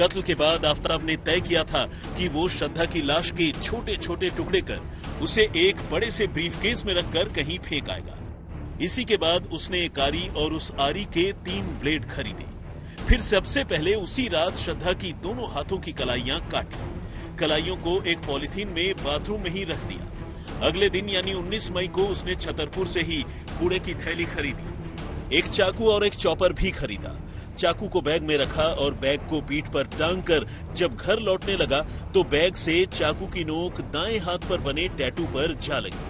कत्ल के बाद आफताब ने तय किया था कि वो श्रद्धा की लाश के छोटे छोटे टुकड़े कर उसे एक बड़े से ब्रीफकेस में रखकर कहीं फेंक आएगा। इसी के बाद उसने एक आरी और उस आरी के 3 ब्लेड खरीदे। फिर सबसे पहले उसी रात श्रद्धा की दोनों हाथों की कलाइयां काटी। कलाइयों को एक पॉलिथीन में बाथरूम में ही रख दिया। अगले दिन यानी 19 मई को उसने छतरपुर से ही कूड़े की थैली खरीदी। एक चाकू और एक चॉपर भी खरीदा। चाकू को बैग में रखा और बैग को पीठ पर टांग कर जब घर लौटने लगा तो बैग से चाकू की नोक दाएं हाथ पर बने टैटू पर जा लगी,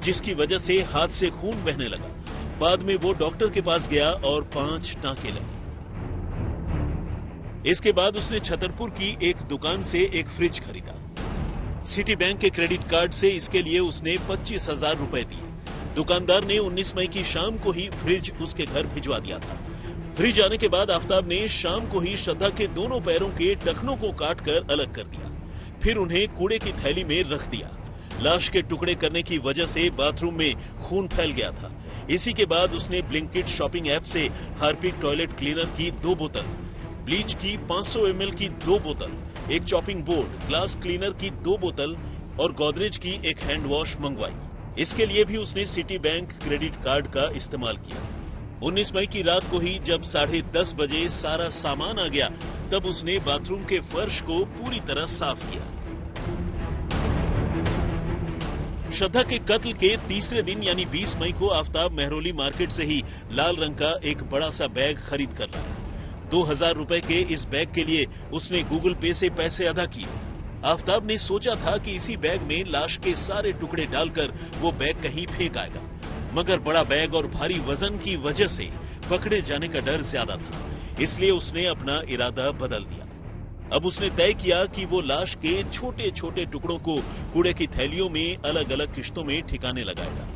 जिसकी वजह से हाथ से खून बहने लगा। बाद में वो डॉक्टर के पास गया और 5 टांके लगे। इसके बाद उसने छतरपुर की एक दुकान से एक फ्रिज खरीदा। सिटी बैंक के क्रेडिट कार्ड से इसके लिए उसने 25,000 रुपए दिए। दुकानदार ने 19 मई की शाम को ही फ्रिज उसके घर भिजवा दिया था। फ्रिज आने के बाद आफताब ने शाम को ही श्रद्धा के दोनों पैरों के टखनों को काटकर अलग कर दिया। फिर उन्हें कूड़े की थैली में रख दिया। लाश के टुकड़े करने की वजह से बाथरूम में खून फैल गया था। इसी के बाद उसने ब्लिंकिट शॉपिंग ऐप से हार्पिक टॉयलेट क्लीनर की 2 बोतल, ब्लीच की 500 ml की 2 बोतल, एक चॉपिंग बोर्ड, ग्लास क्लीनर की 2 बोतल और गोदरेज की एक हैंड वॉश मंगवाई। इसके लिए भी उसने सिटी बैंक क्रेडिट कार्ड का इस्तेमाल किया। 19 मई की रात को ही जब 10:30 बजे सारा सामान आ गया तब उसने बाथरूम के फर्श को पूरी तरह साफ किया। श्रद्धा के कत्ल के तीसरे दिन यानी 20 मई को आफताब मेहरौली मार्केट से ही लाल रंग का एक बड़ा सा बैग खरीद कर लाया। 2000 रुपए के इस बैग के लिए उसने गूगल पे से पैसे अदा किए। आफताब ने सोचा था कि इसी बैग में लाश के सारे टुकड़े डालकर वो बैग कहीं फेंक आएगा, मगर बड़ा बैग और भारी वजन की वजह से पकड़े जाने का डर ज्यादा था, इसलिए उसने अपना इरादा बदल दिया। अब उसने तय किया कि वो लाश के छोटे छोटे टुकड़ों को कूड़े की थैलियों में अलग अलग किश्तों में ठिकाने लगाएगा।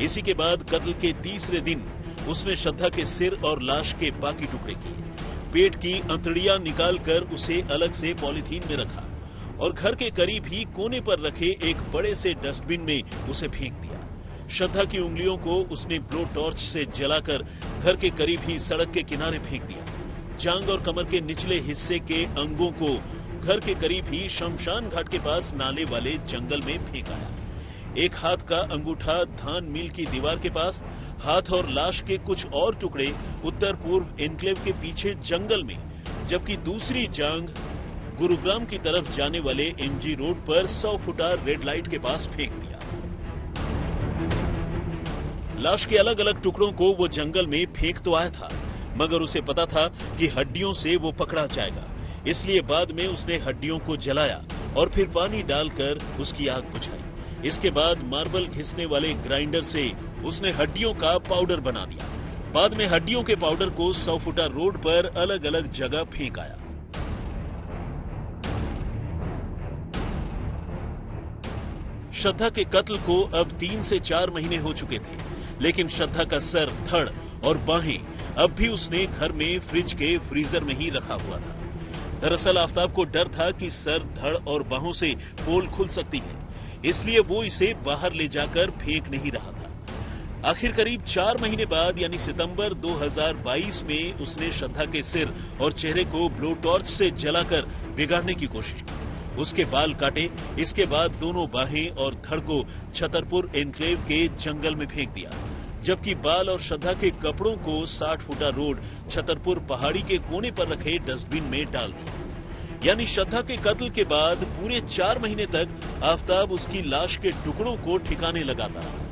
इसी के बाद कत्ल के तीसरे दिन उसने श्रद्धा के सिर और लाश के बाकी टुकड़े किए। पेट की अंतड़ियां निकालकर उसे अलग से पॉलिथीन में रखा और घर के करीब ही कोने पर रखे एक बड़े से डस्टबिन में उसे फेंक दिया। श्रद्धा की उंगलियों को उसने ब्लो टॉर्च से जलाकर घर के करीब ही सड़क के किनारे फेंक दिया। जांग और कमर के निचले हिस्से के अंगों को घर के करीब ही शमशान घाट के पास नाले वाले जंगल में फेंकाया। एक हाथ का अंगूठा धान मिल की दीवार के पास, हाथ और लाश के कुछ और टुकड़े उत्तर पूर्व एनक्लेव के पीछे जंगल में, जबकि दूसरी जांग गुरुग्राम की तरफ जाने वाले एमजी रोड पर 100 फुटा रेड लाइट के पास फेंक दिया। लाश के अलग अलग टुकड़ों को वो जंगल में फेंक तो आया था, मगर उसे पता था कि हड्डियों से वो पकड़ा जाएगा, इसलिए बाद में उसने हड्डियों को जलाया और फिर पानी डालकर उसकी आग बुझाई। इसके बाद मार्बल घिसने वाले ग्राइंडर से उसने हड्डियों का पाउडर बना दिया। बाद में हड्डियों के पाउडर को 100 फुटा रोड पर अलग अलग जगह फेंक आया। श्रद्धा के कत्ल को अब 3 से 4 महीने हो चुके थे, लेकिन श्रद्धा का सर, धड़ और बाहें अब भी उसने घर में फ्रिज के फ्रीजर में ही रखा हुआ था। दरअसल आफताब को डर था कि सर, धड़ और बाहों से पोल खुल सकती है, इसलिए वो इसे बाहर ले जाकर फेंक नहीं रहा था। आखिर करीब 4 महीने बाद यानी सितंबर 2022 में उसने श्रद्धा के सिर और चेहरे को ब्लो टॉर्च से जलाकर बिगाड़ने की कोशिश की। उसके बाल काटे, इसके बाद दोनों बाहें और धड़ को छतरपुर एनक्लेव के जंगल में फेंक दिया, जबकि बाल और श्रद्धा के कपड़ों को 60 फुटा रोड छतरपुर पहाड़ी के कोने पर रखे डस्टबिन में डाल दिया। यानी श्रद्धा के कत्ल के बाद पूरे 4 महीने तक आफताब उसकी लाश के टुकड़ों को ठिकाने लगाता रहा।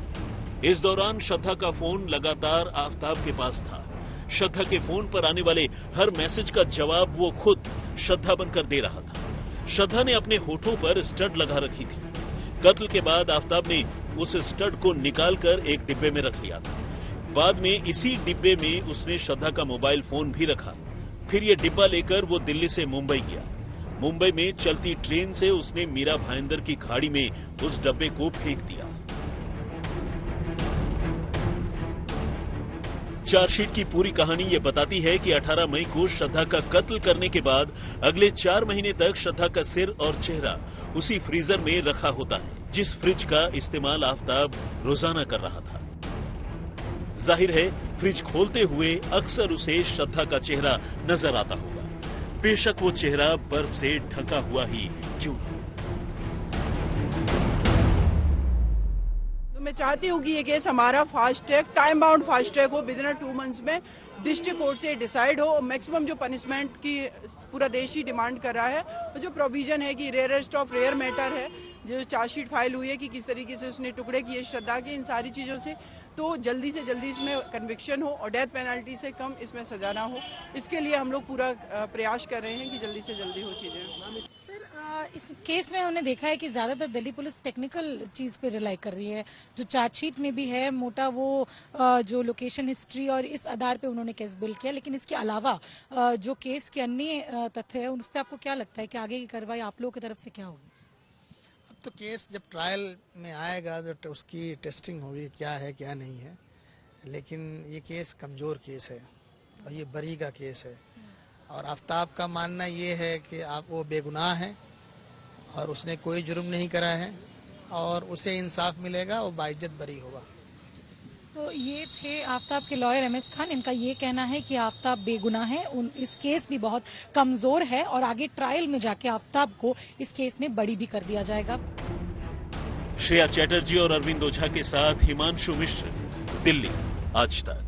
इस दौरान श्रद्धा का फोन लगातार आफताब के पास था। श्रद्धा के फोन पर आने वाले हर मैसेज का जवाब वो खुद श्रद्धा बनकर दे रहा था। श्रद्धा ने अपने होठों पर स्टड लगा रखी थी। कत्ल के बाद आफताब ने उस स्टड को निकालकर एक डिब्बे में रख लिया था। बाद में इसी डिब्बे में उसने श्रद्धा का मोबाइल फोन भी रखा। फिर ये डिब्बा लेकर वो दिल्ली से मुंबई गया। मुंबई में चलती ट्रेन से उसने मीरा भाईंदर की खाड़ी में उस डब्बे को फेंक दिया। चार्जशीट की पूरी कहानी ये बताती है कि 18 मई को श्रद्धा का कत्ल करने के बाद अगले 4 महीने तक श्रद्धा का सिर और चेहरा उसी फ्रीजर में रखा होता है जिस फ्रिज का इस्तेमाल आफताब रोजाना कर रहा था। जाहिर है फ्रिज खोलते हुए अक्सर उसे श्रद्धा का चेहरा नजर आता होगा। बेशक वो चेहरा बर्फ से ढका हुआ ही क्यों न। तो मैं चाहती हूँ कि ये केस हमारा fast track, time bound fast track हो, विदिन 2 मंथ्स में डिस्ट्रिक्ट कोर्ट से डिसाइड हो। मैक्सिमम जो पनिशमेंट की पूरा देश ही डिमांड कर रहा है, तो जो प्रोविजन है कि रेयरेस्ट ऑफ रेयर मैटर है, जो चार्जशीट फाइल हुई है कि किस तरीके से उसने टुकड़े किए श्रद्धा के, इन सारी चीज़ों से तो जल्दी से जल्दी इसमें कन्विक्शन हो और डेथ पेनल्टी से कम इसमें सजा ना हो। इसके लिए हम लोग पूरा प्रयास कर रहे हैं कि जल्दी से जल्दी हो चीज़ें। इस केस में हमने देखा है कि ज्यादातर दिल्ली पुलिस टेक्निकल चीज पे रिलाई कर रही है, जो चार्जशीट में भी है मोटा वो जो लोकेशन हिस्ट्री और इस आधार पे उन्होंने केस बिल्ड किया। लेकिन इसके अलावा जो केस के अन्य तथ्य है उस पर आपको क्या लगता है कि आगे की कार्रवाई आप लोगों की तरफ से क्या होगी? अब तो केस जब ट्रायल में आएगा तो उसकी टेस्टिंग होगी, क्या है क्या नहीं है। लेकिन ये केस कमज़ोर केस है और ये बरी का केस है, और आफ्ताब का मानना ये है कि आप वो बेगुनाह है और उसने कोई जुर्म नहीं करा है और उसे इंसाफ मिलेगा, वो बाइज्जत बरी होगा। तो ये थे आफ्ताब के लॉयर एमएस खान। इनका ये कहना है कि आफ्ताब बेगुनाह है, इस केस भी बहुत कमजोर है और आगे ट्रायल में जाके आफ्ताब को इस केस में बरी भी कर दिया जाएगा। श्रेया चैटर्जी और अरविंद ओझा के साथ हिमांशु मिश्र, दिल्ली आज तक।